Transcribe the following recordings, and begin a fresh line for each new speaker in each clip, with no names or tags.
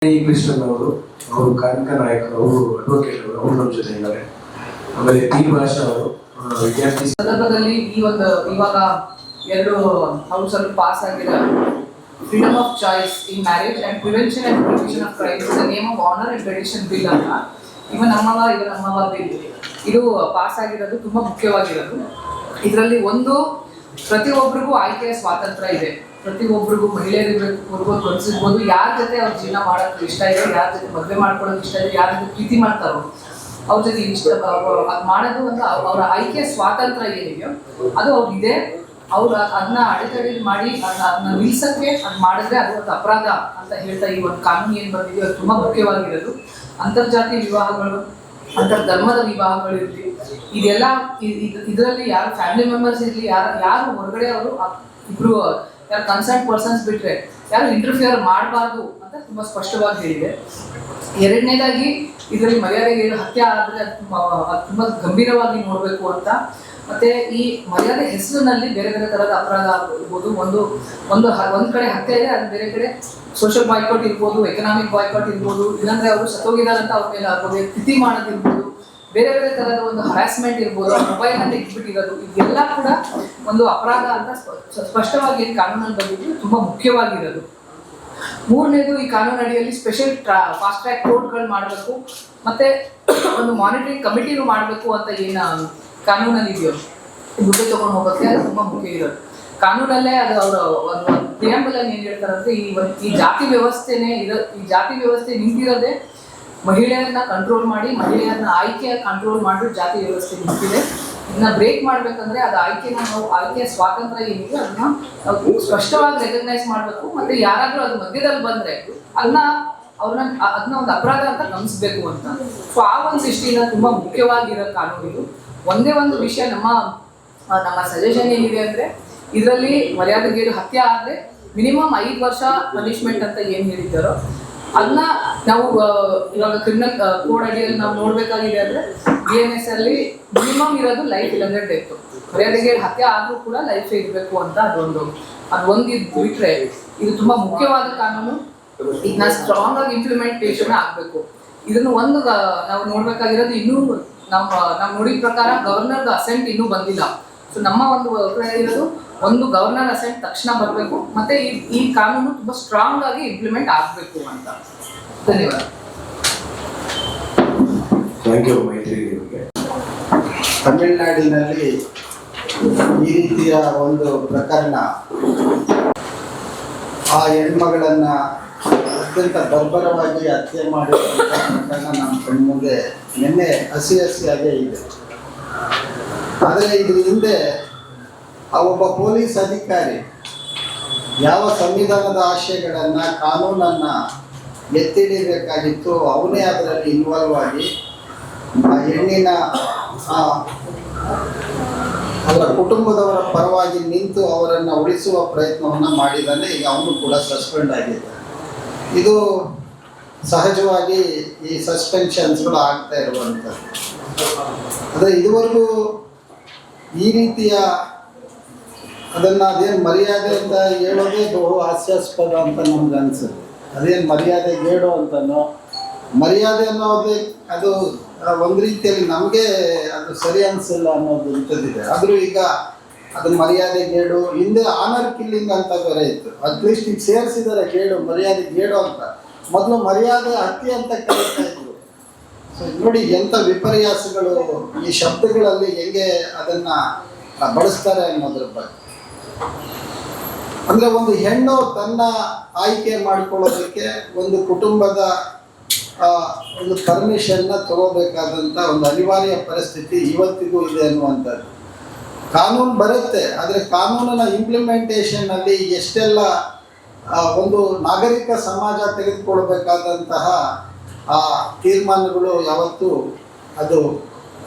ಕೃಷ್ಣನ್ ಅವರು ಕಾರ್ಮಿಕ ನಾಯಕರು, ಅವರು ಅಡ್ವೊಕೇಟ್ ಅವರು ನಮ್ಮ ಜೊತೆ ಇದ್ದಾರೆ. ಆಮೇಲೆ ಟಿ ಭಾಷಾ ಅವರು ವಿದ್ಯಾರ್ಥಿ
ಸಂದರ್ಭದಲ್ಲಿ ಇವಾಗ ಎರಡು ಹೌಸ್ ಅಲ್ಲಿ ಪಾಸ್ ಆಗಿರೋ freedom of choice in marriage and prevention and prohibition of crimes the name of honour and tradition bill ಅಂತ ಇವ ನಮ್ಮವ ಬಿಲ್ ಇದು ಪಾಸ್ ಆಗಿರೋದು ತುಂಬಾ ಮುಖ್ಯವಾಗಿರೋದು. ಇದರಲ್ಲಿ ಒಂದು ಪ್ರತಿಯೊಬ್ಬರಿಗೂ ಆಯ್ಕೆಯ ಸ್ವಾತಂತ್ರ್ಯ ಇದೆ. ಪ್ರತಿಯೊಬ್ಬರಿಗೂ ಮಹಿಳೆಯರಿಗೂ ಗಮನಿಸಿರ್ಬೋದು, ಯಾರ ಜೊತೆ ಅವ್ರ ಜೀವನ ಮಾಡೋಕ್ಕೆ ಇಷ್ಟ ಇದೆ, ಯಾರ ಜೊತೆ ಮದುವೆ ಮಾಡ್ಕೊಳ್ಳೋಕೆ ಇಷ್ಟ ಇದೆ, ಯಾರ ಜೊತೆ ಪ್ರೀತಿ ಮಾಡ್ತಾರೋ ಅವ್ರ ಜೊತೆ ಇಷ್ಟ ಅದು ಮಾಡೋದು ಒಂದು ಅವರ ಆಯ್ಕೆಯ ಸ್ವಾತಂತ್ರ್ಯ ಏನಿದೆಯೋ ಅದು ಅವ್ರಿಗಿದೆ. ಅವ್ರು ಅದನ್ನ ಅಡೆತಡೆ ಮಾಡಿ ಅದನ್ನ ನಿಲ್ಸಕ್ಕೆ ಅದು ಮಾಡಿದ್ರೆ ಅದು ಒಂದು ಅಪರಾಧ ಅಂತ ಹೇಳ್ತಾ ಈ ಒಂದು ಕಾನೂನು ಏನು ಬಂದಿದೆಯೋ ಅದು ತುಂಬಾ ಮುಖ್ಯವಾಗಿರೋದು. ಅಂತರ್ಜಾತಿ ವಿವಾಹಗಳು, ಅಂತರ್ಧರ್ಮದ ವಿವಾಹಗಳು ಇರಲಿ, ಇದೆಲ್ಲ ಇದರಲ್ಲಿ ಯಾರು ಫ್ಯಾಮಿಲಿ ಮೆಂಬರ್ಸ್ ಇರಲಿ, ಯಾರು ಹೊರಗಡೆ ಅವರು ಇಬ್ರು ಯಾರು ಕನ್ಸರ್ನ್ ಪರ್ಸನ್ಸ್ ಬಿಟ್ರೆ ಯಾರು ಇಂಟರ್ಫಿಯರ್ ಮಾಡಬಾರ್ದು ಅಂತ ತುಂಬಾ ಸ್ಪಷ್ಟವಾಗಿ ಹೇಳಿದೆ. ಎರಡನೇದಾಗಿ ಇದರಲ್ಲಿ ಮರ್ಯಾದೆಗೆ ಹತ್ಯೆ ಆದರೆ ಅದು ತುಂಬಾ ಗಂಭೀರವಾಗಿ ನೋಡಬೇಕು ಅಂತ. ಮತ್ತೆ ಈ ಮರ್ಯಾದೆ ಹೆಸರಿನಲ್ಲಿ ಬೇರೆ ಬೇರೆ ತರಹದ ಅಪರಾಧ ಇರ್ಬೋದು. ಒಂದ್ ಕಡೆ ಹತ್ಯೆ ಇದೆ, ಅದು ಬೇರೆ ಕಡೆ ಸೋಷಿಯಲ್ ಬಾಯ್ಕಾಟ್ ಇರ್ಬೋದು, ಎಕನಾಮಿಕ್ ಬಾಯ್ಕಾಟ್ ಇರ್ಬೋದು, ಇಲ್ಲಾಂದ್ರೆ ಅವರು ಸತ್ತೋಗಿದಾರಂತ ಅವ್ರ ಮೇಲೆ ಆಗ್ಬೋದು, ಸ್ಥಿತಿ ಮಾಡೋದಿರ್ಬೋದು, ಬೇರೆ ಬೇರೆ ತರಹದ ಒಂದು ಹರಾಸ್ಮೆಂಟ್ ಇರ್ಬೋದು, ಮೊಬೈಲ್ ನಲ್ಲಿ ಇಟ್ಬಿಟ್ಟಿರೋದು, ಇದೆಲ್ಲ ಕೂಡ ಒಂದು ಅಪರಾಧ ಅಂತ ಸ್ಪಷ್ಟವಾಗಿ ಕಾನೂನಲ್ಲಿ ಬಂದಿದ್ದು ತುಂಬಾ ಮುಖ್ಯವಾಗಿರೋದು. ಮೂರನೇದು, ಈ ಕಾನೂನು ಅಡಿಯಲ್ಲಿ ಸ್ಪೆಷಲ್ ಫಾಸ್ಟ್ ಟ್ರ್ಯಾಕ್ ಕೋರ್ಟ್ಗಳು ಮಾಡಬೇಕು, ಮತ್ತೆ ಒಂದು ಮಾನಿಟರಿಂಗ್ ಕಮಿಟಿನೂ ಮಾಡಬೇಕು ಅಂತ ಏನು ಕಾನೂನಲ್ಲಿ ಇದೆಯೋ ದುಡ್ಡು ತಗೊಂಡು ಹೋಗೋಕ್ಕೆ ಅದು ತುಂಬಾ ಮುಖ್ಯ ಇರೋದು. ಕಾನೂನಲ್ಲೇ ಅದು ಅವರ ಒಂದು ಪ್ರಿಯಾಂಬಲ್ ಏನ್ ಹೇಳ್ತಾರಂದ್ರೆ ಈ ಜಾತಿ ವ್ಯವಸ್ಥೆನೇ ಈ ಜಾತಿ ವ್ಯವಸ್ಥೆ ನಿಂತಿರೋದೇ ಮಹಿಳೆಯರನ್ನ ಕಂಟ್ರೋಲ್ ಮಾಡಿ, ಮಹಿಳೆಯರನ್ನ ಆಯ್ಕೆ ಕಂಟ್ರೋಲ್ ಮಾಡಿ ಜಾತಿ ವ್ಯವಸ್ಥೆ ನಿಂತಿದೆ. ಇದನ್ನ ಬ್ರೇಕ್ ಮಾಡ್ಬೇಕಂದ್ರೆ ಅದು ಆಯ್ಕೆಯ ಸ್ವಾತಂತ್ರ್ಯ ಏನಿದೆ ಅದನ್ನ ನಾವು ಸ್ಪಷ್ಟವಾಗಿ ರೆಕಗ್ನೈಸ್ ಮಾಡಬೇಕು. ಮತ್ತೆ ಯಾರಾದ್ರೂ ಅದು ಮಧ್ಯದಲ್ಲಿ ಬಂದ್ರೆ ಅದನ್ನ ಒಂದು ಅಪರಾಧ ಅಂತ ಗಮನಿಸಬೇಕು ಅಂತ. ಸೊ ಆ ಒಂದು ದೃಷ್ಟಿಯಿಂದ ತುಂಬಾ ಮುಖ್ಯವಾಗಿರೋ ಕಾನೂನು ಇದು. ಒಂದೇ ಒಂದು ವಿಷಯ ನಮ್ಮ ಸಜೆಷನ್ ಏನಿದೆ ಅಂದ್ರೆ, ಇದರಲ್ಲಿ ಮರ್ಯಾದೆಗೇಡು ಹತ್ಯೆ ಆದ್ರೆ ಮಿನಿಮಮ್ 5 ವರ್ಷ ಪನಿಷ್ಮೆಂಟ್ ಅಂತ ಏನ್ ಹೇಳಿದ್ದಾರೋ ಅದನ್ನ ನಾವು ಇವಾಗ ಕ್ರಿಮಿನಲ್ ಕೋಡ್ ಅಡಿಯಲ್ಲಿ ನಾವು ನೋಡ್ಬೇಕಾಗಿದೆ. ಅಂದ್ರೆ BNS ಅಲ್ಲಿ ಮಿನಿಮಮ್ ಇರೋದು ಲೈಫ್, ಇಲ್ಲಾಂದ್ರೆ ಡೆತ್. ಮರ್ಯಾದೆಗೇಡು ಹತ್ಯೆ ಆದ್ರೂ ಕೂಡ ಲೈಫ್ ಇರಬೇಕು ಅಂತ ಅದೊಂದು ಬಿಟ್ರೆ ಇದು ತುಂಬಾ ಮುಖ್ಯವಾದ ಕಾನೂನು. ಇದನ್ನ ಸ್ಟ್ರಾಂಗ್ ಆಗಿ ಇಂಪ್ಲಿಮೆಂಟೇಷನ್ ಆಗ್ಬೇಕು. ಇದನ್ನು ನಾವು ನೋಡ್ಬೇಕಾಗಿರೋದು, ಇನ್ನೂ ನಾವು ನೋಡಿದ ಪ್ರಕಾರ ಗವರ್ನರ್ ಅಸೆಂಟ್ ಇನ್ನೂ ಬಂದಿಲ್ಲ. ಸೊ ನಮ್ಮ ಒಂದು ಇರೋದು ಒಂದು ಗವರ್ನರ್ ಅಸೆಂಟ್ ತಕ್ಷಣ ಬರಬೇಕು, ಮತ್ತೆ ಈ ಕಾನೂನು ತುಂಬಾ ಸ್ಟ್ರಾಂಗ್ ಆಗಿ ಇಂಪ್ಲಿಮೆಂಟ್ ಆಗಬೇಕು ಅಂತ. ಧನ್ಯವಾದ.
ಥ್ಯಾಂಕ್ ಯು ಮೈತ್ರಿ.
ತಮಿಳುನಾಡಿನಲ್ಲಿ ಈ ರೀತಿಯ ಒಂದು ಪ್ರಕರಣ, ಆ ಹೆಣ್ಮಗಳನ್ನ ಅತ್ಯಂತ ಬರ್ಬರವಾಗಿ ಹತ್ಯೆ ಮಾಡಿರುವಂಥ ಪ್ರಕರಣ ನಮ್ಮ ಕಣ್ಮುಂದೆ ನಿನ್ನೆ ಹಸಿಯಾಗೇ ಇದೆ. ಆದರೆ ಇದ್ರ ಹಿಂದೆ ಆ ಒಬ್ಬ ಪೊಲೀಸ್ ಅಧಿಕಾರಿ ಯಾವ ಸಂವಿಧಾನದ ಆಶಯಗಳನ್ನು, ಕಾನೂನನ್ನು ಎತ್ತಿಡಿಬೇಕಾಗಿತ್ತು ಅವನೇ ಅದರಲ್ಲಿ ಇನ್ವಾಲ್ವ್ ಆಗಿ ಆ ಹೆಣ್ಣಿನ ಅವರ ಕುಟುಂಬದವರ ಪರವಾಗಿ ನಿಂತು ಅವರನ್ನು ಉಳಿಸುವ ಪ್ರಯತ್ನವನ್ನು ಮಾಡಿದ್ದಾನೆ. ಈಗ ಅವನು ಕೂಡ ಸಸ್ಪೆಂಡ್ ಆಗಿದ್ದಾನೆ. ಇದು ಸಹಜವಾಗಿ ಈ ಸಸ್ಪೆನ್ಷನ್ಸ್ಗಳು ಆಗ್ತಾ ಇರುವಂಥದ್ದು. ಆದರೆ ಇದುವರೆಗೂ ಈ ರೀತಿಯ ಅದೇನು ಮರ್ಯಾದೆ ಅಂತ ಹೇಳೋದೇ ಬಹು ಹಾಸ್ಯಾಸ್ಪದ ಅಂತ ನಮ್ಗೆ ಅನಿಸುತ್ತೆ. ಅದೇನು ಮರ್ಯಾದೆ ಗೇಡು ಅಂತನೋ, ಮರ್ಯಾದೆ ಅನ್ನೋದೇ ಅದು ಒಂದು ರೀತಿಯಲ್ಲಿ ನಮಗೆ ಅದು ಸರಿ ಅನಿಸಿಲ್ಲ ಅನ್ನೋದು ಇಂಥದ್ದಿದೆ. ಆದರೂ ಈಗ ಅದು ಮರ್ಯಾದೆ ಗೇಡು, ಹಿಂದೆ ಆನರ್ ಕಿಲ್ಲಿಂಗ್ ಅಂತ ಬೇರೆ ಇತ್ತು. ಅಟ್ಲೀಸ್ಟ್ ಈಗ ಸೇರಿಸಿದ್ದಾರೆ ಗೇಡು, ಮರ್ಯಾದೆ ಗೇಡು ಅಂತ. ಮೊದಲು ಮರ್ಯಾದೆ ಹತ್ಯೆ ಅಂತ ಕರೀತಾ ಇದ್ರು. ಸೊ ನೋಡಿ ಎಂಥ ವಿಪರ್ಯಾಸಗಳು ಈ ಶಬ್ದಗಳಲ್ಲಿ ಹೆಂಗೆ ಅದನ್ನು ಬಳಸ್ತಾರೆ ಅನ್ನೋದ್ರ ಬಗ್ಗೆ. ಅಂದರೆ ಒಂದು ಹೆಣ್ಣು ತನ್ನ ಆಯ್ಕೆ ಮಾಡಿಕೊಳ್ಳೋದಕ್ಕೆ ಒಂದು ಕುಟುಂಬದ ಒಂದು ಪರ್ಮಿಷನ್ನ ತಗೋಬೇಕಾದಂಥ ಒಂದು ಅನಿವಾರ್ಯ ಪರಿಸ್ಥಿತಿ ಇವತ್ತಿಗೂ ಇದೆ ಅನ್ನುವಂಥದ್ದು. ಕಾನೂನು ಬರುತ್ತೆ, ಆದರೆ ಕಾನೂನಿನ ಇಂಪ್ಲಿಮೆಂಟೇಷನ್ನಲ್ಲಿ ಎಷ್ಟೆಲ್ಲ ಒಂದು ನಾಗರಿಕ ಸಮಾಜ ತೆಗೆದುಕೊಳ್ಬೇಕಾದಂತಹ ಆ ತೀರ್ಮಾನಗಳು ಯಾವತ್ತೂ ಅದು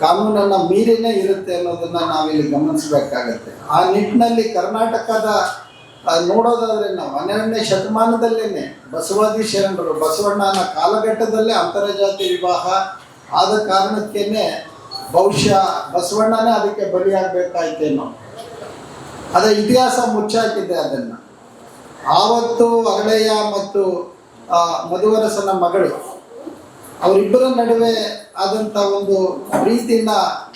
ಕಾನೂನನ್ನು ಮೀರಿನೇ ಇರುತ್ತೆ ಅನ್ನೋದನ್ನು ನಾವಿಲ್ಲಿ ಗಮನಿಸಬೇಕಾಗತ್ತೆ. ಆ ನಿಟ್ಟಿನಲ್ಲಿ ಕರ್ನಾಟಕದ ನೋಡೋದಾದ್ರೆ ನಾವು 12ನೇ ಶತಮಾನದಲ್ಲೇ ಬಸವಾದಿ ಶರಣರು, ಬಸವಣ್ಣನ ಕಾಲಘಟ್ಟದಲ್ಲೇ ಅಂತರ್ಜಾತಿ ವಿವಾಹ ಆದ ಕಾರಣಕ್ಕೇನೆ ಬಹುಶಃ ಬಸವಣ್ಣನೇ ಅದಕ್ಕೆ ಬಲಿಯಾಗಬೇಕಾಯ್ತೇನೋ. ಅದರ ಇತಿಹಾಸ ಮುಚ್ಚಾಕಿದೆ. ಅದನ್ನು ಆವತ್ತು ಅರಳೆಯ ಮತ್ತು ಮಧುವರಸನ ಮಗಳು, ಅವರಿಬ್ಬರ ನಡುವೆ ಆದಂಥ ಒಂದು ಪ್ರೀತಿನ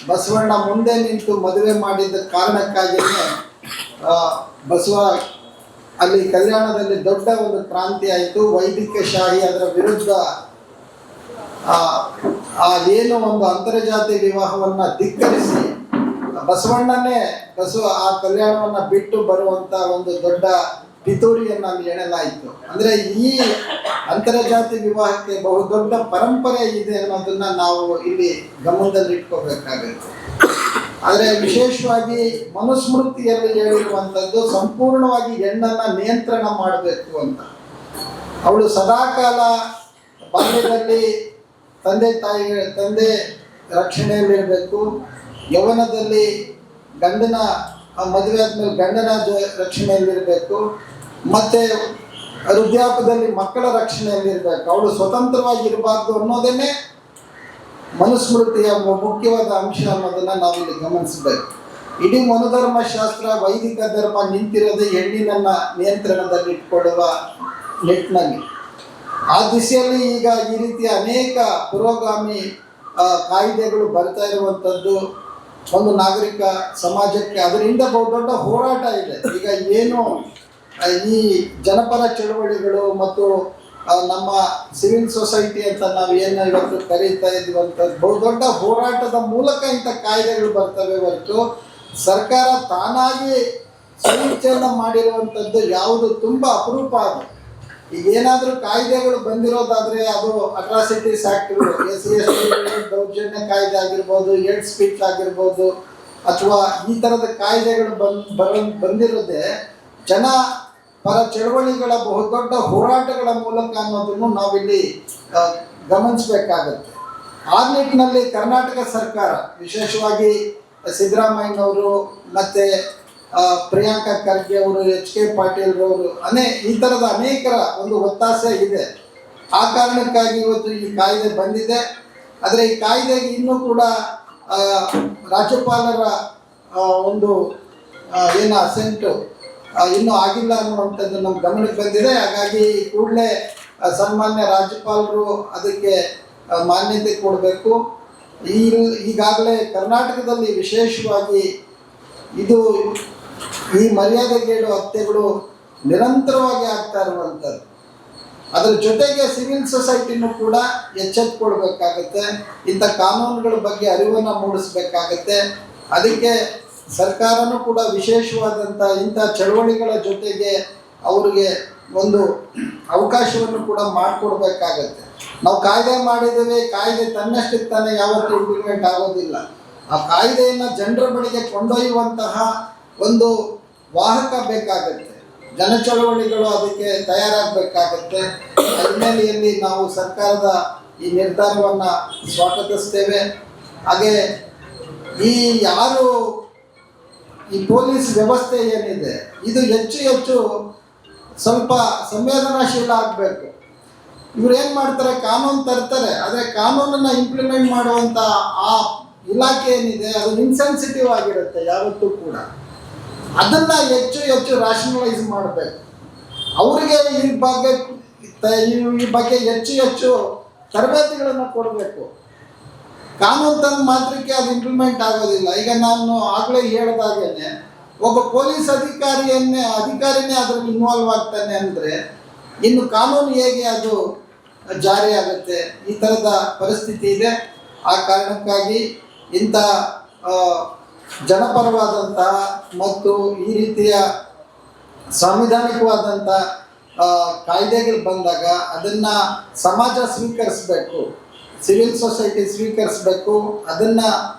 ಬಸವಣ್ಣ ಮುಂದೆ ನಿಂತು ಮದುವೆ ಮಾಡಿದ ಕಾರಣಕ್ಕಾಗಿಯೇ ಬಸವ ಅಲ್ಲಿ ಕಲ್ಯಾಣದಲ್ಲಿ ದೊಡ್ಡ ಒಂದು ಕ್ರಾಂತಿ ಆಯಿತು. ವೈದಿಕ ಶಾಹಿ ಅದರ ವಿರುದ್ಧ ಏನು ಒಂದು ಅಂತರ್ಜಾತಿ ವಿವಾಹವನ್ನ ಧಿಕ್ಕರಿಸಿ ಬಸವಣ್ಣನೇ ಆ ಕಲ್ಯಾಣವನ್ನ ಬಿಟ್ಟು ಬರುವಂತ ಒಂದು ದೊಡ್ಡ ಪಿತೂರಿಯನ್ನ ಅಲ್ಲಿ ಎಣಲಾಯಿತು. ಅಂದ್ರೆ ಈ ಅಂತರ್ಜಾತಿ ವಿವಾಹಕ್ಕೆ ಬಹುದೊಡ್ಡ ಪರಂಪರೆ ಇದೆ ಅನ್ನೋದನ್ನ ನಾವು ಇಲ್ಲಿ ಗಮನದಲ್ಲಿ ಇಟ್ಕೋಬೇಕಾಗುತ್ತೆ. ಆದರೆ ವಿಶೇಷವಾಗಿ ಮನುಸ್ಮೃತಿಯಲ್ಲಿ ಹೇಳಿರುವಂಥದ್ದು ಸಂಪೂರ್ಣವಾಗಿ ಹೆಣ್ಣನ್ನ ನಿಯಂತ್ರಣ ಮಾಡಬೇಕು ಅಂತ. ಅವಳು ಸದಾಕಾಲ ಬಾಲ್ಯದಲ್ಲಿ ತಂದೆ ರಕ್ಷಣೆಯಲ್ಲಿರಬೇಕು, ಯೌವನದಲ್ಲಿ ಗಂಡನ ಮದುವೆ ಆದ್ಮೇಲೆ ಗಂಡನ ರಕ್ಷಣೆಯಲ್ಲಿರಬೇಕು, ಮತ್ತೆ ವೃದ್ಧಾಪ್ಯದಲ್ಲಿ ಮಕ್ಕಳ ರಕ್ಷಣೆಯಲ್ಲಿರಬೇಕು. ಅವಳು ಸ್ವತಂತ್ರವಾಗಿರಬಾರ್ದು ಅನ್ನೋದನ್ನೇ ಮನುಸ್ಮೃತಿಯ ಮುಖ್ಯವಾದ ಅಂಶ ಅನ್ನೋದನ್ನ ನಾವಿಲ್ಲಿ ಗಮನಿಸಬೇಕು. ಇಡೀ ಮನುಧರ್ಮಶಾಸ್ತ್ರ ವೈದಿಕ ಧರ್ಮ ನಿಂತಿರೋದು ಹೆಣ್ಣಿನನ್ನ ನಿಯಂತ್ರಣದಲ್ಲಿ ಇಟ್ಕೊಳ್ಳುವ ನಿಟ್ಟಿನಲ್ಲಿ. ಆ ದಿಸೆಯಲ್ಲಿ ಈಗ ಈ ರೀತಿಯ ಅನೇಕ ಪುರೋಗಾಮಿ ಕಾಯ್ದೆಗಳು ಬರ್ತಾ ಇರುವಂಥದ್ದು ಒಂದು ನಾಗರಿಕ ಸಮಾಜಕ್ಕೆ ಅದರಿಂದ ಬಹುದೊಡ್ಡ ಹೋರಾಟ ಇದೆ. ಈಗ ಏನು ಈ ಜನಪರ ಚಳವಳಿಗಳು ಮತ್ತು ನಮ್ಮ ಸಿವಿಲ್ ಸೊಸೈಟಿ ಅಂತ ನಾವು ಏನು ಇವತ್ತು ಕರೀತಾ ಇದ್ದೀವಂಥದ್ದು ಬಹುದೊಡ್ಡ ಹೋರಾಟದ ಮೂಲಕ ಇಂಥ ಕಾಯ್ದೆಗಳು ಬರ್ತವೆ ಹೊರತು ಸರ್ಕಾರ ತಾನಾಗಿ ಸ್ವಇಚ್ಛೆಯನ್ನು ಮಾಡಿರುವಂಥದ್ದು ಯಾವುದು ತುಂಬ ಅಪರೂಪ. ಅದು ಈಗ ಏನಾದರೂ ಕಾಯ್ದೆಗಳು ಬಂದಿರೋದಾದರೆ ಅದು ಅಟ್ರಾಸಿಟೀಸ್ ಆ್ಯಕ್ಟ್ಗಳು, SC/ST ದೌರ್ಜನ್ಯ ಕಾಯ್ದೆ ಆಗಿರ್ಬೋದು, ಏಡ್ ಸ್ಪೀಚ್ ಆಗಿರ್ಬೋದು, ಅಥವಾ ಈ ಥರದ ಕಾಯ್ದೆಗಳು ಬಂದಿರೋದೇ ಜನ ಪರ ಚಳವಳಿಗಳ ಬಹುದೊಡ್ಡ ಹೋರಾಟಗಳ ಮೂಲಕ ಅನ್ನೋದನ್ನು ನಾವಿಲ್ಲಿ ಗಮನಿಸಬೇಕಾಗತ್ತೆ. ಆ ನಿಟ್ಟಿನಲ್ಲಿ ಕರ್ನಾಟಕ ಸರ್ಕಾರ ವಿಶೇಷವಾಗಿ ಸಿದ್ದರಾಮಯ್ಯನವರು ಮತ್ತು ಪ್ರಿಯಾಂಕಾ ಖರ್ಗೆ ಅವರು, HK ಪಾಟೀಲ್ ಅವರು ಈ ಥರದ ಅನೇಕರ ಒಂದು ಒತ್ತಾಸೆ ಇದೆ. ಆ ಕಾರಣಕ್ಕಾಗಿ ಇವತ್ತು ಈ ಕಾಯ್ದೆ ಬಂದಿದೆ. ಆದರೆ ಈ ಕಾಯ್ದೆಗೆ ಇನ್ನೂ ಕೂಡ ರಾಜ್ಯಪಾಲರ ಒಂದು ಅಸೆಂಟು ಇನ್ನೂ ಆಗಿಲ್ಲ ಅನ್ನುವಂಥದ್ದು ನಮ್ಮ ಗಮನಕ್ಕೆ ಬಂದಿದೆ. ಹಾಗಾಗಿ ಕೂಡಲೇ ಸನ್ಮಾನ್ಯ ರಾಜ್ಯಪಾಲರು ಅದಕ್ಕೆ ಮಾನ್ಯತೆ ಕೊಡಬೇಕು. ಈಗಾಗಲೇ ಕರ್ನಾಟಕದಲ್ಲಿ ವಿಶೇಷವಾಗಿ ಈ ಮರ್ಯಾದೆಗೇಡು ಹತ್ಯೆಗಳು ನಿರಂತರವಾಗಿ ಆಗ್ತಾ ಇರುವಂಥದ್ದು. ಅದರ ಜೊತೆಗೆ ಸಿವಿಲ್ ಸೊಸೈಟಿನೂ ಕೂಡ ಎಚ್ಚೆತ್ತುಕೊಳ್ಬೇಕಾಗತ್ತೆ, ಇಂಥ ಕಾನೂನುಗಳ ಬಗ್ಗೆ ಅರಿವನ್ನು ಮೂಡಿಸ್ಬೇಕಾಗತ್ತೆ. ಅದಕ್ಕೆ ಸರ್ಕಾರನೂ ಕೂಡ ವಿಶೇಷವಾದಂಥ ಇಂಥ ಚಳವಳಿಗಳ ಜೊತೆಗೆ ಅವರಿಗೆ ಒಂದು ಅವಕಾಶವನ್ನು ಕೂಡ ಮಾಡಿಕೊಡ್ಬೇಕಾಗತ್ತೆ. ನಾವು ಕಾಯ್ದೆ ಮಾಡಿದ್ದೇವೆ, ಕಾಯ್ದೆ ತನ್ನಷ್ಟಕ್ಕೆ ತಾನೇ ಯಾವತ್ತೂ ಇಂಪ್ಲಿಮೆಂಟ್ ಆಗೋದಿಲ್ಲ. ಆ ಕಾಯ್ದೆಯನ್ನು ಜನರ ಬಳಿಗೆ ಕೊಂಡೊಯ್ಯುವಂತಹ ಒಂದು ವಾಹಕ ಬೇಕಾಗತ್ತೆ. ಜನ ಚಳವಳಿಗಳು ಅದಕ್ಕೆ ತಯಾರಾಗಬೇಕಾಗತ್ತೆ. ಹಿನ್ನೆಲೆಯಲ್ಲಿ ನಾವು ಸರ್ಕಾರದ ಈ ನಿರ್ಧಾರವನ್ನು ಸ್ವಾಗತಿಸ್ತೇವೆ. ಹಾಗೆ ಈ ಪೊಲೀಸ್ ವ್ಯವಸ್ಥೆ ಏನಿದೆ ಇದು ಹೆಚ್ಚು ಸ್ವಲ್ಪ ಸಂವೇದನಾಶೀಲ ಆಗಬೇಕು. ಇವ್ರು ಏನು ಮಾಡ್ತಾರೆ, ಕಾನೂನು ತರ್ತಾರೆ, ಆದರೆ ಕಾನೂನನ್ನು ಇಂಪ್ಲಿಮೆಂಟ್ ಮಾಡುವಂಥ ಆ ಇಲಾಖೆ ಏನಿದೆ ಅದು ಇನ್ಸೆನ್ಸಿಟಿವ್ ಆಗಿರುತ್ತೆ ಯಾವತ್ತೂ ಕೂಡ. ಅದನ್ನು ಹೆಚ್ಚು ರ್ಯಾಷನಲೈಸ್ ಮಾಡಬೇಕು. ಅವರಿಗೆ ಈ ಬಗ್ಗೆ ಹೆಚ್ಚು ತರಬೇತಿಗಳನ್ನು ಕೊಡಬೇಕು. ಕಾನೂನು ತಂದ ಮಾತ್ರಕ್ಕೆ ಅದು ಇಂಪ್ಲಿಮೆಂಟ್ ಆಗೋದಿಲ್ಲ. ಈಗ ನಾನು ಆಗಲೇ ಹೇಳಿದಾಗೇನೆ ಒಬ್ಬ ಪೊಲೀಸ್ ಅಧಿಕಾರಿನೇ ಅದರಲ್ಲಿ ಇನ್ವಾಲ್ವ್ ಆಗ್ತಾನೆ ಅಂದರೆ ಇನ್ನು ಕಾನೂನು ಹೇಗೆ ಅದು ಜಾರಿ ಆಗುತ್ತೆ? ಈ ಥರದ ಪರಿಸ್ಥಿತಿ ಇದೆ. ಆ ಕಾರಣಕ್ಕಾಗಿ ಇಂಥ ಜನಪರವಾದಂತಹ ಮತ್ತು ಈ ರೀತಿಯ ಸಾಂವಿಧಾನಿಕವಾದಂಥ ಕಾಯ್ದೆಗಳು ಬಂದಾಗ ಅದನ್ನು ಸಮಾಜ ಸ್ವೀಕರಿಸಬೇಕು, ಸಿವಿಲ್ ಸೊಸೈಟಿ ಸ್ವೀಕರಿಸಬೇಕು, ಅದನ್ನು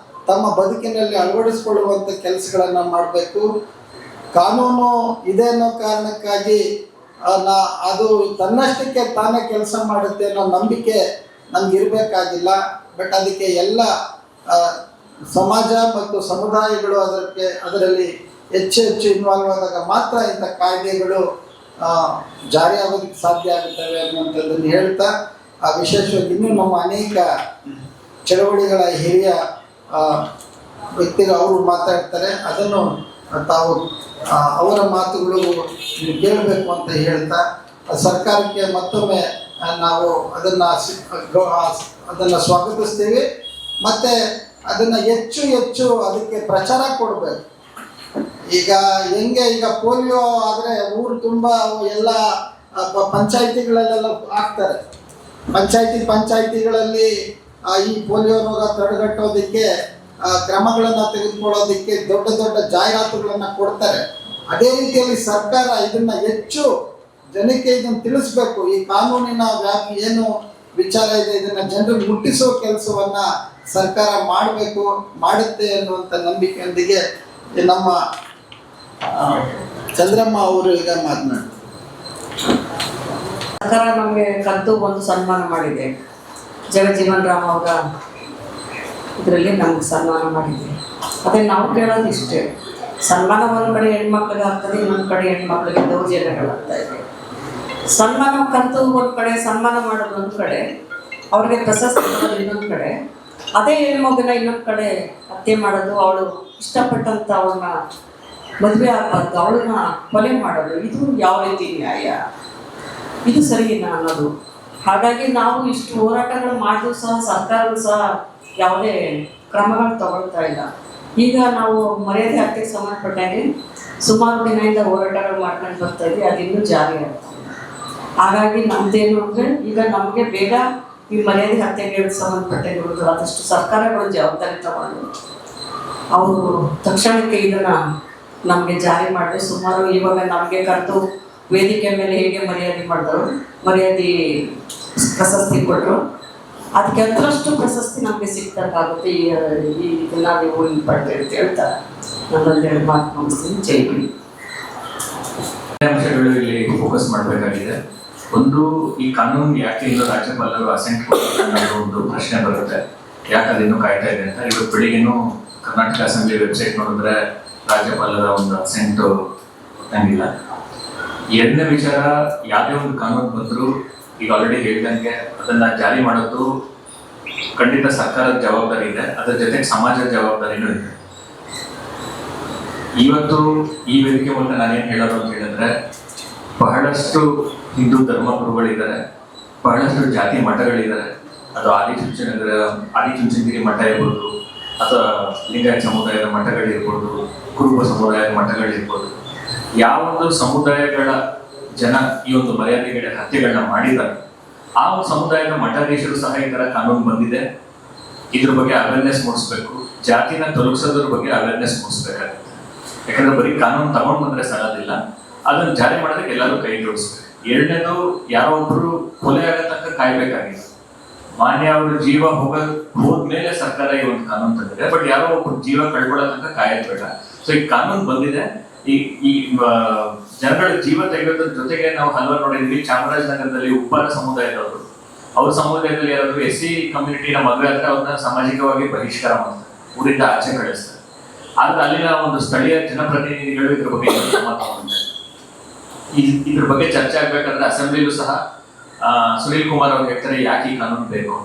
ತಮ್ಮ ಬದುಕಿನಲ್ಲಿ ಅಳವಡಿಸಿಕೊಳ್ಳುವಂಥ ಕೆಲಸಗಳನ್ನು ಮಾಡಬೇಕು. ಕಾನೂನು ಇದೆ ಅನ್ನೋ ಕಾರಣಕ್ಕಾಗಿ ಅದು ತನ್ನಷ್ಟಕ್ಕೆ ತಾನೇ ಕೆಲಸ ಮಾಡುತ್ತೆ ಅನ್ನೋ ನಂಬಿಕೆ ನಮ್ಗೆ ಇರಬೇಕಾಗಿಲ್ಲ. ಬಟ್ ಅದಕ್ಕೆ ಎಲ್ಲ ಸಮಾಜ ಮತ್ತು ಸಮುದಾಯಗಳು ಅದರಲ್ಲಿ ಹೆಚ್ಚು ಇನ್ವಾಲ್ವ್ ಆದಾಗ ಮಾತ್ರ ಇಂಥ ಕಾಯ್ದೆಗಳು ಜಾರಿಯಾಗೋದಕ್ಕೆ ಸಾಧ್ಯ ಆಗುತ್ತವೆ ಅನ್ನುವಂಥದ್ದನ್ನು ಹೇಳ್ತಾ, ವಿಶೇಷವಾಗಿ ಇನ್ನೂ ನಮ್ಮ ಅನೇಕ ಚಳವಳಿಗಳ ಹಿರಿಯ ವ್ಯಕ್ತಿಗಳು ಅವರು ಮಾತಾಡ್ತಾರೆ, ಅದನ್ನು ತಾವು ಅವರ ಮಾತುಗಳು ಕೇಳಬೇಕು ಅಂತ ಹೇಳ್ತಾ ಸರ್ಕಾರಕ್ಕೆ ಮತ್ತೊಮ್ಮೆ ನಾವು ಅದನ್ನು ಸ್ವಾಗತಿಸ್ತೀವಿ. ಮತ್ತು ಅದನ್ನು ಹೆಚ್ಚು ಹೆಚ್ಚು ಅದಕ್ಕೆ ಪ್ರಚಾರ ಕೊಡಬೇಕು. ಈಗ ಪೋಲಿಯೋ ಆದರೆ ಊರು ತುಂಬ ಎಲ್ಲ ಪಂಚಾಯಿತಿಗಳಲ್ಲೆಲ್ಲ ಹಾಕ್ತಾರೆ. ಪಂಚಾಯಿತಿಗಳಲ್ಲಿ ಈ ಪೋಲಿಯೋ ರೋಗ ತಡೆಗಟ್ಟೋದಕ್ಕೆ ಕ್ರಮಗಳನ್ನು ತೆಗೆದುಕೊಳ್ಳೋದಕ್ಕೆ ದೊಡ್ಡ ದೊಡ್ಡ ಜಾಹೀರಾತುಗಳನ್ನು ಕೊಡ್ತಾರೆ. ಅದೇ ರೀತಿಯಲ್ಲಿ ಸರ್ಕಾರ ಇದನ್ನು ಹೆಚ್ಚು ಜನಕ್ಕೆ ಇದನ್ನು ತಿಳಿಸ್ಬೇಕು. ಈ ಕಾನೂನಿನ ವ್ಯಾಪ್ತಿ ಏನು ವಿಚಾರ ಇದೆ ಇದನ್ನು ಜನರಿಗೆ ಮುಟ್ಟಿಸುವ ಕೆಲಸವನ್ನು ಸರ್ಕಾರ ಮಾಡುತ್ತೆ ಅನ್ನುವಂಥ ನಂಬಿಕೆಯೊಂದಿಗೆ ನಮ್ಮ ಚಂದ್ರಮ್ಮ ಅವರು ಈಗ ಮಾತನಾಡ್ತಾರೆ.
ಸರ್ಕಾರ ನಮಗೆ ಕಂತು ಒಂದು ಸನ್ಮಾನ ಮಾಡಿದೆ. ಜಗಜೀವನ್ ರಾಮ್ ಅವರ ಇದರಲ್ಲಿ ನಮ್ಗೆ ಸನ್ಮಾನ ಮಾಡಿದೆ. ಅದೇ ನಾವು ಕೇಳೋದು ಇಷ್ಟೇ, ಸನ್ಮಾನ ಒಂದು ಕಡೆ ಹೆಣ್ಮಕ್ಳಿಗೆ ಆಗ್ತದೆ, ಇನ್ನೊಂದು ಕಡೆ ಹೆಣ್ಮಕ್ಳಿಗೆ ದೌರ್ಜನ್ಯಗಳಾಗ್ತಾ ಇದೆ. ಸನ್ಮಾನ ಕಂತು ಒಂದು ಕಡೆ, ಸನ್ಮಾನ ಮಾಡೋದು ಒಂದು ಕಡೆ, ಅವ್ರಿಗೆ ಪ್ರಶಸ್ತಿ ಕೊಡೋದು ಇನ್ನೊಂದು ಕಡೆ, ಅದೇ ಹೆಣ್ಮಗುನ ಇನ್ನೊಂದು ಕಡೆ ಹತ್ಯೆ ಮಾಡೋದು, ಅವಳು ಇಷ್ಟಪಟ್ಟಂತ ಅವಳನ್ನ ಮದುವೆ ಆಗಬಾರ್ದು, ಅವಳನ್ನ ಕೊಲೆ ಮಾಡೋದು, ಇದು ಯಾವ ರೀತಿ ನ್ಯಾಯ? ಇದು ಸರಿಯಿಲ್ಲ ಅನ್ನೋದು. ಹಾಗಾಗಿ ನಾವು ಇಷ್ಟು ಹೋರಾಟಗಳು ಮಾಡಿದ್ರು ಸಹ ಸರ್ಕಾರವು ಸಹ ಯಾವುದೇ ಕ್ರಮಗಳು ತಗೊಳ್ತಾ ಇಲ್ಲ. ಈಗ ನಾವು ಮರ್ಯಾದೆ ಹತ್ಯೆಗೆ ಸಂಬಂಧಪಟ್ಟಾಗೆ ಸುಮಾರು ದಿನದಿಂದ ಹೋರಾಟಗಳು ಮಾಡ್ಕೊಂಡು ಬರ್ತಾ ಇದ್ವಿ, ಅದಿನ್ನೂ ಜಾರಿ ಆಗ್ತಾ ಇಲ್ಲ. ಹಾಗಾಗಿ ನಮ್ದೇನು ಅಂದರೆ ಈಗ ನಮಗೆ ಬೇಗ ಈ ಮರ್ಯಾದೆ ಹತ್ಯೆಗೆ ಸಂಬಂಧಪಟ್ಟಿರುವುದು ಆದಷ್ಟು ಸರ್ಕಾರಗಳು ಜವಾಬ್ದಾರಿ ತಗೊಂಡು ಅವರು ತಕ್ಷಣಕ್ಕೆ ಇದನ್ನು ನಮಗೆ ಜಾರಿ ಮಾಡಿದೆ. ಸುಮಾರು ಇವಾಗ ನಮಗೆ ಕರೆದು ವೇದಿಕೆ ಮೇಲೆ ಹೇಗೆ ಮರ್ಯಾದೆ ಮಾಡಿದ್ರು, ಮರ್ಯಾದೆ ಪ್ರಶಸ್ತಿ ಕೊಟ್ಟರು, ಅದಕ್ಕೆ ಅದರಷ್ಟು ಪ್ರಶಸ್ತಿ ನಮಗೆ ಸಿಗ್ತಕ್ಕಾಗುತ್ತೆ. ಇದನ್ನ ನೀವು ಪಡ್ರಿ ಅಂತ ಹೇಳ್ತಾ ನನ್ನೊಂದೆರಡು ಮಾತು ಮುಗಿಸ್ತೀನಿ. ಜೈ ಹಿಂದ್.
ಅಂಶಗಳು ಇಲ್ಲಿ ಫೋಕಸ್ ಮಾಡಬೇಕಾಗಿದೆ. ಒಂದು, ಈ ಕಾನೂನು ಯಾಕೆ ಇನ್ನು ರಾಜ್ಯಪಾಲರು ಅಸೆಂಟ್ ಕೊಡ್ತಾರೆ ಅನ್ನೋ ಒಂದು ಪ್ರಶ್ನೆ ಬರುತ್ತೆ. ಯಾಕೆ ಅದಿನ್ನೂ ಕಾಯ್ತಾ ಇದೆ ಅಂತ. ಇವತ್ತು ಬೆಳಿಗ್ಗೆನೂ ಕರ್ನಾಟಕ ಅಸೆಂಬ್ಲಿ ವೆಬ್ಸೈಟ್ ನೋಡಿದ್ರೆ ರಾಜ್ಯಪಾಲರ ಒಂದು ಅಸೆಂಟ್ ನಂಗಿಲ್ಲ. ಎರಡನೇ ವಿಚಾರ, ಯಾವುದೇ ಒಂದು ಕಾನೂನು ಬಂದರೂ ಈಗ ಆಲ್ರೆಡಿ ಹೇಳಿದಂಗೆ ಅದನ್ನ ಜಾರಿ ಮಾಡೋದು ಖಂಡಿತ ಸರ್ಕಾರದ ಜವಾಬ್ದಾರಿ ಇದೆ, ಅದರ ಜೊತೆಗೆ ಸಮಾಜದ ಜವಾಬ್ದಾರಿನೂ ಇದೆ. ಇವತ್ತು ಈ ವೇದಿಕೆ ಮೂಲಕ ನಾನೇನು ಹೇಳೋದು ಅಂತ ಹೇಳಿದ್ರೆ, ಬಹಳಷ್ಟು ಹಿಂದೂ ಧರ್ಮಗುರುಗಳಿದ್ದಾರೆ, ಬಹಳಷ್ಟು ಜಾತಿ ಮಠಗಳಿದ್ದಾರೆ. ಅದು ಆದಿಚುಂಚನಗಿರಿ ಮಠ ಇರ್ಬೋದು, ಅಥವಾ ಲಿಂಗಾಯತ ಸಮುದಾಯದ ಮಠಗಳಿರ್ಬೋದು, ಕುರುಬ ಸಮುದಾಯದ ಮಠಗಳಿರ್ಬೋದು. ಯಾವೊಂದು ಸಮುದಾಯಗಳ ಜನ ಈ ಒಂದು ಮರ್ಯಾದೆಗಳ ಹತ್ಯೆಗಳನ್ನ ಮಾಡಿದ್ದಾರೆ, ಆ ಒಂದು ಸಮುದಾಯದ ಮಠಾಧೀಶರು ಸಹ ಈ ಥರ ಕಾನೂನು ಬಂದಿದೆ, ಇದ್ರ ಬಗ್ಗೆ ಅವೇರ್ನೆಸ್ ಮೂಡಿಸ್ಬೇಕು. ಜಾತಿನ ತೊಲಗಿಸೋದ್ರ ಬಗ್ಗೆ ಅವೇರ್ನೆಸ್ ಮೂಡಿಸ್ಬೇಕಾಗುತ್ತೆ. ಯಾಕಂದ್ರೆ ಬರೀ ಕಾನೂನು ತಗೊಂಡು ಬಂದ್ರೆ ಸಾಲೋದಿಲ್ಲ, ಅದನ್ನು ಜಾರಿ ಮಾಡೋದಕ್ಕೆ ಎಲ್ಲರೂ ಕೈ ಜೋಡಿಸ್ಬೇಕು. ಎರಡನೇದು, ಯಾರೋ ಒಬ್ಬರು ಕೊಲೆ ಆಗೋ ತನಕ ಕಾಯ್ಬೇಕಾಗಿಲ್ಲ. ಮಾನ್ಯ ಅವರು ಜೀವ ಹೋದ್ಮೇಲೆ ಸರ್ಕಾರ ಈ ಒಂದು ಕಾನೂನು ತಂದಿದೆ, ಬಟ್ ಯಾರೋ ಒಬ್ಬರು ಜೀವ ಕಳ್ಕೊಳ್ಳೋ ತನಕ ಕಾಯೋದು ಬೇಡ. ಸೊ ಈ ಕಾನೂನು ಬಂದಿದೆ. ಈ ಜನಗಳ ಜೀವ ತೆಗೆಯೋದ್ರ ಜೊತೆಗೆ ನಾವು ಹಲವಾರು ನೋಡಿದ್ವಿ. ಚಾಮರಾಜನಗರದಲ್ಲಿ ಉಪ್ಪಾರ ಸಮುದಾಯದವರು, ಅವ್ರ ಸಮುದಾಯದಲ್ಲಿ ಯಾರಾದ್ರು SC ಕಮ್ಯುನಿಟಿನ ಮದುವೆ ಆದ್ರೆ ಅವ್ರನ್ನ ಸಾಮಾಜಿಕವಾಗಿ ಬಹಿಷ್ಕಾರ ಮಾಡ್ತಾರೆ, ಊರಿಂದ ಆಚೆ ಕಳಿಸ್ತಾರೆ. ಆದ್ರೆ ಅಲ್ಲಿನ ಒಂದು ಸ್ಥಳೀಯ ಜನಪ್ರತಿನಿಧಿಗಳು ಇದ್ರ ಬಗ್ಗೆ ಮಾತಾಡ್ತಾರೆ. ಇದ್ರ ಬಗ್ಗೆ ಚರ್ಚೆ ಆಗ್ಬೇಕಾದ್ರೆ ಅಸೆಂಬ್ಲಿಲೂ ಸಹ ಸುನೀಲ್ ಕುಮಾರ್ ಅವ್ರು ಹೇಳ್ತಾರೆ, ಯಾಕೆ ಈ ಕಾನೂನು ಬೇಕು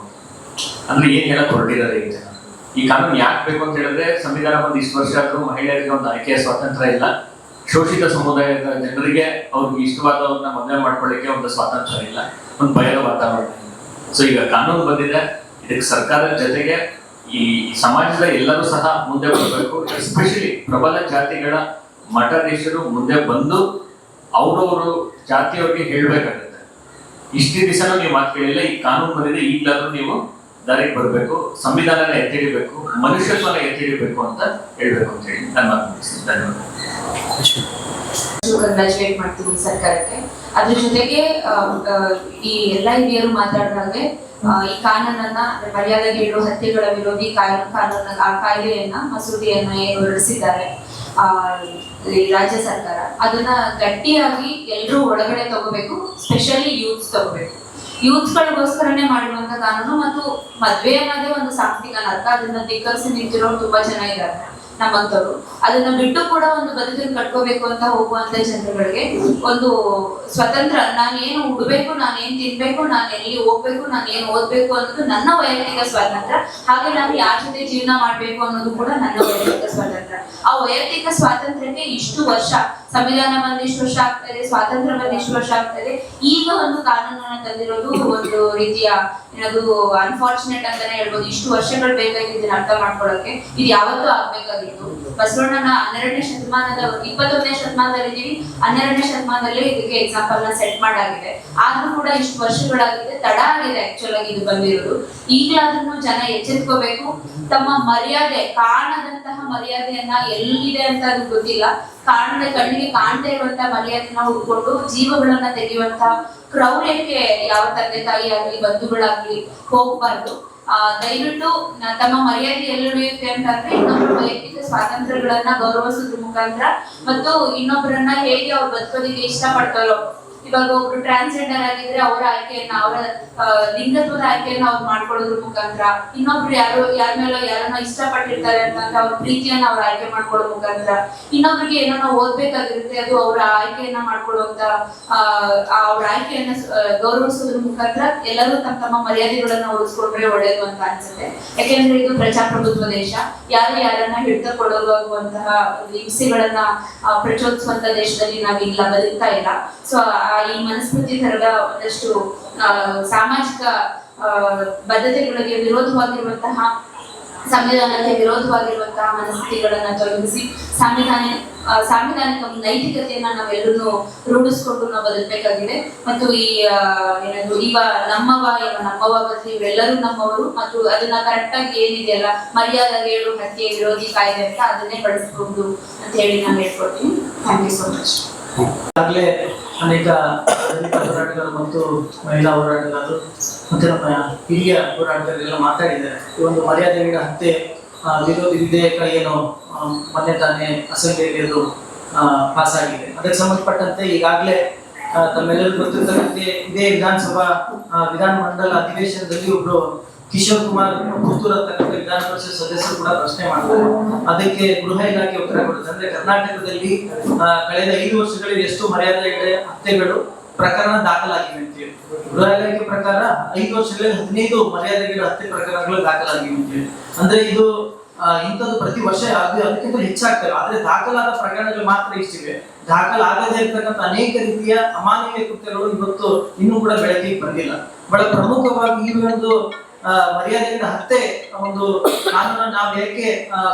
ಅಂದ್ರೆ ಏನ್ ಹೇಳಕ್ ಹೊರಟಿದ್ದಾರೆ ಈ ಜನ. ಈ ಕಾನೂನು ಯಾಕೆ ಬೇಕು ಅಂತ ಹೇಳಿದ್ರೆ, ಸಂವಿಧಾನ ಬಂದು ಇಷ್ಟು ವರ್ಷ ಆದ್ರೂ ಮಹಿಳೆಯರಿಗೆ ಒಂದು ಆಯ್ಕೆಯ ಸ್ವಾತಂತ್ರ್ಯ ಇಲ್ಲ. ಶೋಷಿತ ಸಮುದಾಯದ ಜನರಿಗೆ ಅವ್ರಿಗೆ ಇಷ್ಟವಾದವ್ರನ್ನ ಮದುವೆ ಮಾಡ್ಕೊಳ್ಳಿಕ್ಕೆ ಒಂದು ಸ್ವಾತಂತ್ರ್ಯ ಇಲ್ಲ, ಒಂದು ಭಯದ ವಾತಾವರಣ ಇಲ್ಲ. ಸೊ ಈಗ ಕಾನೂನು ಬಂದಿದೆ, ಇದಕ್ಕೆ ಸರ್ಕಾರದ ಜೊತೆಗೆ ಈ ಸಮಾಜದ ಎಲ್ಲರೂ ಸಹ ಮುಂದೆ ಬರಬೇಕು. ಎಸ್ಪೆಷಲಿ ಪ್ರಬಲ ಜಾತಿಗಳ ಮಠಾಧೀಶರು ಮುಂದೆ ಬಂದು ಅವ್ರವರು ಜಾತಿಯವ್ರಿಗೆ ಹೇಳ್ಬೇಕಾಗುತ್ತೆ, ಇಷ್ಟೇ ದಿವಸನೂ ನೀವು ಮಾತು ಕೇಳಿಲ್ಲ, ಈ ಕಾನೂನು ಬಂದಿದೆ, ಈಗಲಾದ್ರೂ ನೀವು ದಾರಿಗೆ ಬರಬೇಕು, ಸಂವಿಧಾನನ ಎತ್ತಿಡಿಬೇಕು, ಮನುಷ್ಯತ್ವನ ಎತ್ತಿಡಿಬೇಕು ಅಂತ ಹೇಳ್ಬೇಕು ಅಂತ ಹೇಳಿ ನನ್ನ ಮಾತು ಮುಗಿಸ್ತೀನಿ. ಧನ್ಯವಾದ.
ಕಂಗ್ರಾಚುಲೇಟ್ ಮಾಡ್ತೀನಿ ಸರ್ಕಾರಕ್ಕೆ. ಅದ್ರ ಜೊತೆಗೆ ಈ ಎಲ್ಲ ಹಿರಿಯರು ಮಾತಾಡಿದಾಗೆ ಈ ಕಾನೂನನ್ನ, ಮರ್ಯಾದೆಗೇಡು ಹತ್ಯೆಗಳ ವಿರೋಧಿ ಕಾಯ್ದೆಯನ್ನ, ಮಸೂದೆಯನ್ನ ಏನು ಹೊರಡಿಸಿದ್ದಾರೆ ಈ ರಾಜ್ಯ ಸರ್ಕಾರ, ಅದನ್ನ ಗಟ್ಟಿಯಾಗಿ ಎಲ್ಲರೂ ಒಳಗಡೆ ತಗೋಬೇಕು. ಸ್ಪೆಷಲಿ ಯೂತ್ಸ್ ತಗೋಬೇಕು. ಯೂತ್ಸ್ಗಳಿಗೋಸ್ಕರನೇ ಮಾಡಿರುವಂತ ಕಾನೂನು. ಮತ್ತು ಮದ್ವೆ ಅನ್ನೋದೇ ಒಂದು ಸಾಂಸ್ಥಿಕ ನರ್ಕ, ಅದನ್ನ ಧಿಕ್ಕರಿಸಿ ನಿಂತಿರೋರು ತುಂಬಾ ಜನ ಇದ್ದಾರೆ. ನಮ್ಮಂತವ್ರು. ಅದನ್ನ ಬಿಟ್ಟು ಕೂಡ ಒಂದು ಬದುಕನ್ನು ಕಟ್ಕೋಬೇಕು ಅಂತ ಹೋಗುವಂತ ಜನರುಗಳಿಗೆ ಒಂದು ಸ್ವತಂತ್ರ, ನಾನೇನು ಉಡ್ಬೇಕು, ನಾನೇನ್ ತಿನ್ಬೇಕು, ನಾನು ಎಲ್ಲಿ ಹೋಗ್ಬೇಕು, ನಾನು ಏನ್ ಓದ್ಬೇಕು ಅನ್ನೋದು ನನ್ನ ವೈಯಕ್ತಿಕ ಸ್ವಾತಂತ್ರ್ಯ. ಹಾಗೆ ನಾನು ಯಾರ ಜೊತೆ ಜೀವನ ಮಾಡ್ಬೇಕು ಅನ್ನೋದು ಕೂಡ ನನ್ನ ವೈಯಕ್ತಿಕ ಸ್ವಾತಂತ್ರ್ಯ. ಆ ವೈಯಕ್ತಿಕ ಸ್ವಾತಂತ್ರ್ಯಕ್ಕೆ ಇಷ್ಟು ವರ್ಷ, ಸಂವಿಧಾನ ಬಂದು ಇಷ್ಟು ವರ್ಷ ಆಗ್ತದೆ, ಸ್ವಾತಂತ್ರ್ಯ ಬಂದು ಇಷ್ಟು ವರ್ಷ ಆಗ್ತದೆ, ಈಗ ಒಂದು ಕಾನೂನನ್ನ ತಂದಿರೋದು ಒಂದು ರೀತಿಯ ಏನದು ಅನ್ಫಾರ್ಚುನೇಟ್ ಅಂತಾನೆ ಹೇಳ್ಬೋದು. ಇಷ್ಟು ವರ್ಷಗಳು ಬೇಕಾಗಿದ್ದು ಇದನ್ನ ಅರ್ಥ ಮಾಡ್ಕೊಳ್ಳೋಕೆ. ಇದು ಯಾವತ್ತೂ ಆಗ್ಬೇಕಾಗಿತ್ತು. ಬಸವಣ್ಣನ 12ನೇ ಶತಮಾನದ 21ನೇ ಶತಮಾನದಲ್ಲಿ ಇದೀವಿ, 12ನೇ ಶತಮಾನದಲ್ಲಿ ಇದಕ್ಕೆ ಎಕ್ಸಾಂಪಲ್ ನ ಸೆಟ್ ಮಾಡಾಗಿದೆ. ಆದ್ರೂ ಕೂಡ ಇಷ್ಟು ವರ್ಷಗಳಾಗಿದೆ, ತಡ ಆಗಿದೆ ಆಕ್ಚುಲ್ ಆಗಿ ಇದು ಬಂದಿರೋದು. ಈಗಲಾದ್ರೂ ಜನ ಎಚ್ಚೆತ್ಕೋಬೇಕು. ತಮ್ಮ ಮರ್ಯಾದೆ, ಕಾಣದಂತಹ ಮರ್ಯಾದೆಯನ್ನ ಎಲ್ಲಿದೆ ಅಂತ ಅದು ಗೊತ್ತಿಲ್ಲ, ಕಣ್ಣಿಗೆ ಕಾಣದೇ ಇರುವಂತ ಮರ್ಯಾದೆನ ಹುಡ್ಕೊಂಡು ಜೀವಗಳನ್ನ ತೆಗೆಯುವಂತ ಕ್ರೌರ್ಯಕ್ಕೆ ಯಾವ ತಂದೆ ತಾಯಿ ಆಗ್ಲಿ ಬಂಧುಗಳಾಗ್ಲಿ ಹೋಗ್ಬಾರ್ದು. ದಯವಿಟ್ಟು ತಮ್ಮ ಮರ್ಯಾದೆ ಎಲ್ಲಿಡುತ್ತೆ ಅಂತಂದ್ರೆ ಇನ್ನೊಬ್ಬರ ವೈಯಕ್ತಿಕ ಸ್ವಾತಂತ್ರ್ಯಗಳನ್ನ ಗೌರವಿಸೋದ್ರ ಮುಖಾಂತರ ಮತ್ತು ಇನ್ನೊಬ್ಬರನ್ನ ಹೇಗೆ ಅವ್ರು ಬದುಕೋದಿಕ್ಕೆ ಇಷ್ಟ ಪಡ್ತಾರೋ, ಇವಾಗ ಒಬ್ರು ಟ್ರಾನ್ಸ್ಜೆಂಡರ್ ಆಗಿದ್ರೆ ಅವರ ಆಯ್ಕೆಯನ್ನ, ಅವರ ಲಿಂಗತ್ವದ ಆಯ್ಕೆಯನ್ನ ಅವ್ರು ಮಾಡ್ಕೊಳ್ಳೋದ್ರ ಮುಖಾಂತರ, ಇನ್ನೊಬ್ರು ಯಾರ ಮೇಲೆ ಯಾರನ್ನ ಇಷ್ಟಪಟ್ಟಿರ್ತಾರೆ ಅಂತಂದ್ರೆ ಅವ್ರ ಪ್ರೀತಿಯನ್ನ ಅವ್ರ ಆಯ್ಕೆ ಮಾಡ್ಕೊಳ್ಳೋ ಮುಖಾಂತರ, ಇನ್ನೊಬ್ರಿಗೆ ಏನೋ ಓದ್ಬೇಕಾಗಿರುತ್ತೆ ಅದು ಅವರ ಆಯ್ಕೆಯನ್ನ ಮಾಡ್ಕೊಳ್ಳುವಂತ ಅವ್ರ ಆಯ್ಕೆಯನ್ನ ಗೌರವಿಸೋದ್ರ ಮುಖಾಂತರ ಎಲ್ಲರೂ ತಮ್ಮ ಮರ್ಯಾದೆಗಳನ್ನ ಉಳಿಸ್ಕೊಂಡ್ರೆ ಒಳ್ಳೇದು ಅಂತ ಅನ್ಸುತ್ತೆ. ಯಾಕೆಂದ್ರೆ ಇದು ಪ್ರಜಾಪ್ರಭುತ್ವ ದೇಶ. ಯಾರು ಯಾರನ್ನ ಹಿಡಿತ ಕೊಡೋಗುವಂತಹ ಹಿಂಸೆಗಳನ್ನ ಪ್ರಚೋದಿಸುವಂತ ದೇಶದಲ್ಲಿ ನಾವಿಲ್ಲ, ಬದುಕ್ತಾ ಇಲ್ಲ. ಸೊ ಈ ಮನಸ್ಮೃತಿ ತರದ ಒಂದಷ್ಟು ಸಾಮಾಜಿಕ ಬದ್ಧತೆಗಳಿಗೆ ವಿರೋಧವಾಗಿರುವಂತಹ, ಸಂವಿಧಾನಕ್ಕೆ ವಿರೋಧವಾಗಿರುವಂತಹ ಮನಸ್ಥಿತಿಗಳನ್ನ ತೊಲಗಿಸಿ ಸಾಂವಿಧಾನಿಕ ನೈತಿಕತೆಯನ್ನ ನಾವೆಲ್ಲರೂ ರೂಢಿಸ್ಕೊಂಡು ನಾವು ಬದುಕಬೇಕಾಗಿದೆ. ಮತ್ತು ಈ ಏನದು ಈಗ ನಮ್ಮವ ಬಗ್ಗೆ ಇವೆಲ್ಲರೂ ನಮ್ಮವರು, ಮತ್ತು ಅದನ್ನ ಕರೆಕ್ಟ್ ಆಗಿ ಏನಿದೆಯಲ್ಲ ಮರ್ಯಾದೆಗಳು ಹತ್ಯೆ ವಿರೋಧಿ ಕಾಯ್ದೆ ಅಂತ ಅದನ್ನೇ ಬಳಸ್ಕೊಂಡು ಅಂತ ಹೇಳಿ ನಾನು ಹೇಳ್ಕೊಡ್ತೀನಿ. Thank you so much.
ಈಗಾಗಲೇ ಅನೇಕ ದಲಿತ ಹೋರಾಟಗಾರರು ಮತ್ತು ಮಹಿಳಾ ಹೋರಾಟಗಾರರು ಮತ್ತೆ ನಮ್ಮ ಹಿರಿಯ ಹೋರಾಟಗಾರರೆಲ್ಲ ಮಾತಾಡಿದ್ದಾರೆ. ಈ ಒಂದು ಮರ್ಯಾದೆಗಳ ಹತ್ಯೆ ವಿರೋಧಿ ವಿಧೇಯಕ ಏನು ಮೊನ್ನೆ ತಾನೇ ಅಸೆಂಬ್ಲಿಯಲ್ಲಿ ಅದು ಪಾಸ್ ಆಗಿದೆ. ಅದಕ್ಕೆ ಸಂಬಂಧಪಟ್ಟಂತೆ ಈಗಾಗಲೇ ತಮ್ಮೆಲ್ಲರಿಗೂ ಗೊತ್ತಿರ್ತಕ್ಕಂತೆ ಇದೇ ವಿಧಾನ ಮಂಡಲ ಅಧಿವೇಶನದಲ್ಲಿ ಒಬ್ರು ಕಿಶೋರ್ ಕುಮಾರ್ ಪುತ್ತೂರ್ ಅಂತಕ್ಕಂಥ ವಿಧಾನ ಪರಿಷತ್ ಸದಸ್ಯರು ಕೂಡ ಪ್ರಶ್ನೆ ಮಾಡ್ತಾರೆ. ಅದಕ್ಕೆ ಗೃಹ ಇಲಾಖೆ ಉತ್ತರ ಕೊಡುತ್ತೆ. ಅಂದ್ರೆ ಕರ್ನಾಟಕದಲ್ಲಿ ಕಳೆದ 5 ವರ್ಷಗಳಲ್ಲಿ ಎಷ್ಟು ಮರ್ಯಾದೆ ಹತ್ಯೆಗಳು ಪ್ರಕರಣ ದಾಖಲಾಗಿವೆ ಅಂತೇಳಿ ಗೃಹ ಇಲಾಖೆ ಪ್ರಕಾರ 5 ವರ್ಷಗಳಲ್ಲಿ 15 ಮರ್ಯಾದೆಗಳ ಹತ್ಯೆ ಪ್ರಕರಣಗಳು ದಾಖಲಾಗಿವೆ ಅಂತೇಳಿ. ಅಂದ್ರೆ ಇದು ಇಂಥದ್ದು ಪ್ರತಿ ವರ್ಷ ಅದಕ್ಕಿಂತ ಹೆಚ್ಚಾಗ್ತವೆ. ಆದ್ರೆ ದಾಖಲಾದ ಪ್ರಕರಣಗಳು ಮಾತ್ರ ಇಷ್ಟಿವೆ. ದಾಖಲಾಗದೇ ಇರ್ತಕ್ಕಂಥ ಅನೇಕ ರೀತಿಯ ಅಮಾನವೀಯ ಕೃತ್ಯಗಳು ಇವತ್ತು ಇನ್ನೂ ಕೂಡ ಬೆಳಕಿಗೆ ಬಂದಿಲ್ಲ. ಬಹಳ ಪ್ರಮುಖವಾಗಿ ಈ ಒಂದು ಮರ್ಯಾದೆಗಳ ಹತ್ಯೆ ಒಂದು ಕಾನೂನನ್ನು ನಾವು ಏಕೆ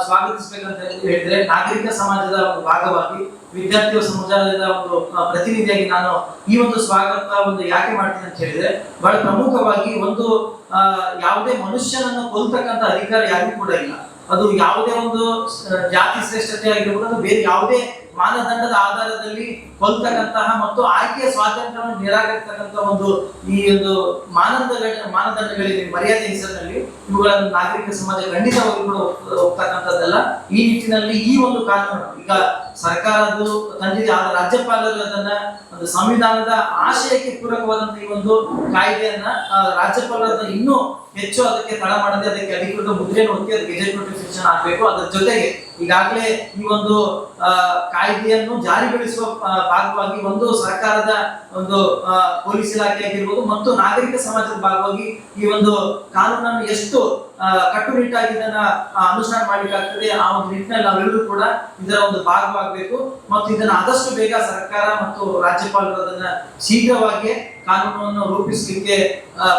ಸ್ವಾಗತಿಸಬೇಕಂತ ಹೇಳಿದ್ರೆ, ನಾಗರಿಕ ಸಮಾಜದ ಒಂದು ಭಾಗವಾಗಿ ವಿದ್ಯಾರ್ಥಿ ಸಮುದಾಯದ ಒಂದು ಪ್ರತಿನಿಧಿಯಾಗಿ ನಾನು ಈ ಒಂದು ಸ್ವಾಗತ ಯಾಕೆ ಮಾಡ್ತೀನಿ ಅಂತ ಹೇಳಿದ್ರೆ, ಬಹಳ ಪ್ರಮುಖವಾಗಿ ಒಂದು ಯಾವುದೇ ಮನುಷ್ಯನನ್ನು ಕೊಲ್ತಕ್ಕಂಥ ಅಧಿಕಾರ ಯಾರಿಗೂ ಕೂಡ ಇಲ್ಲ. ಅದು ಯಾವುದೇ ಒಂದು ಜಾತಿ ಶ್ರೇಷ್ಠತೆ ಆಗಿರ್ಬೋದು, ಬೇರೆ ಯಾವುದೇ ಮಾನದಂಡದ ಆಧಾರದಲ್ಲಿ ಕೊಲ್ತಕ್ಕಂತಹ ಮತ್ತು ಆಯ್ಕೆಯ ಸ್ವಾತಂತ್ರ್ಯವನ್ನು ನಿರಾಕರಿಸತಕ್ಕಂಥ ಈ ಒಂದು ಮಾನದಂಡಗಳಿದೆ ಮರ್ಯಾದೆ ಹೆಸರಿನಲ್ಲಿ. ಇವುಗಳನ್ನು ನಾಗರಿಕ ಸಮಾಜ ಖಂಡಿತವಾಗಿ ಕೂಡ ಹೋಗ್ತಕ್ಕಂಥದ್ದಲ್ಲ. ಈ ನಿಟ್ಟಿನಲ್ಲಿ ಈ ಒಂದು ಕಾನೂನು ಈಗ ಸರ್ಕಾರದ್ದು ತಂದಿದೆ, ಆದ ರಾಜ್ಯಪಾಲರು ಅದನ್ನ ಒಂದು ಸಂವಿಧಾನದ ಆಶಯಕ್ಕೆ ಪೂರಕವಾದಂತ ಈ ಒಂದು ಕಾಯ್ದೆಯನ್ನ ರಾಜ್ಯಪಾಲರ ಇನ್ನೂ ಹೆಚ್ಚು ಅದಕ್ಕೆ ತಡ ಮಾಡದೆ ಅದಕ್ಕೆ ಅಧಿಕೃತ ಮುದ್ರೆಯನ್ನು ಹೊತ್ತಿ ಅದಕ್ಕೆ ಗೆಜೆಟ್ ನೋಟಿಫಿಕೇಶನ್ ಆಗಬೇಕು. ಅದರ ಜೊತೆಗೆ ಈಗಾಗಲೇ ಈ ಒಂದು ಕಾಯ್ದೆಯನ್ನು ಜಾರಿಗೊಳಿಸುವ ಭಾಗವಾಗಿ ಒಂದು ಸರ್ಕಾರದ ಒಂದು ಪೊಲೀಸ್ ಇಲಾಖೆ ಆಗಿರ್ಬೋದು ಮತ್ತು ನಾಗರಿಕ ಸಮಾಜದ ಭಾಗವಾಗಿ ಈ ಒಂದು ಕಾನೂನನ್ನು ಎಷ್ಟು ಕಟ್ಟುನಿಟ್ಟಾಗಿ ಇದನ್ನ ಅನುಷ್ಠಾನ ಮಾಡಬೇಕಾಗ್ತದೆ, ಆ ಒಂದು ನಿಟ್ಟಿನಲ್ಲಿ ನಾವೆಲ್ಲರೂ ಕೂಡ ಇದರ ಒಂದು ಭಾಗವಾಗಬೇಕು. ಮತ್ತು ಇದನ್ನ ಆದಷ್ಟು ಬೇಗ ಸರ್ಕಾರ ಮತ್ತು ರಾಜ್ಯಪಾಲರು ಅದನ್ನ ಶೀಘ್ರವಾಗಿ ಕಾನೂನನ್ನು ರೂಪಿಸಲಿಕ್ಕೆ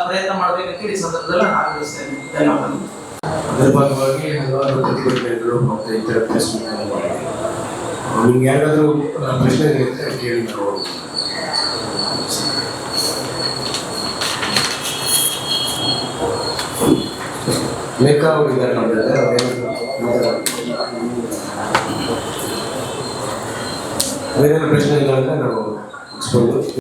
ಪ್ರಯತ್ನ ಮಾಡಬೇಕಂತ ಈ ಸಂದರ್ಭದಲ್ಲಿ ನಾನು ಆಗ್ರಹಿಸ್ತೇನೆ. ಧನ್ಯವಾದಗಳು.
ಅದರ ಭಾಗವಾಗಿ ಹಲವಾರು ಪ್ರತಿಭಟನೆಗಳು ಮತ್ತು ಇತರ ಪ್ರೆಸ್ ಮೀಟ್ಗಳು ಮಾಡಿದೆ. ನಿಮ್ಗೆ ಯಾರಾದರೂ ಪ್ರಶ್ನೆಗಳಿರುತ್ತೆ ಕೇಳಿ ನಾವು ಲೇಖ ಅವರು ಇದ್ದಾರೆ ಬೇರೆ ಪ್ರಶ್ನೆಗಳಿದ್ರೆ ನಾವು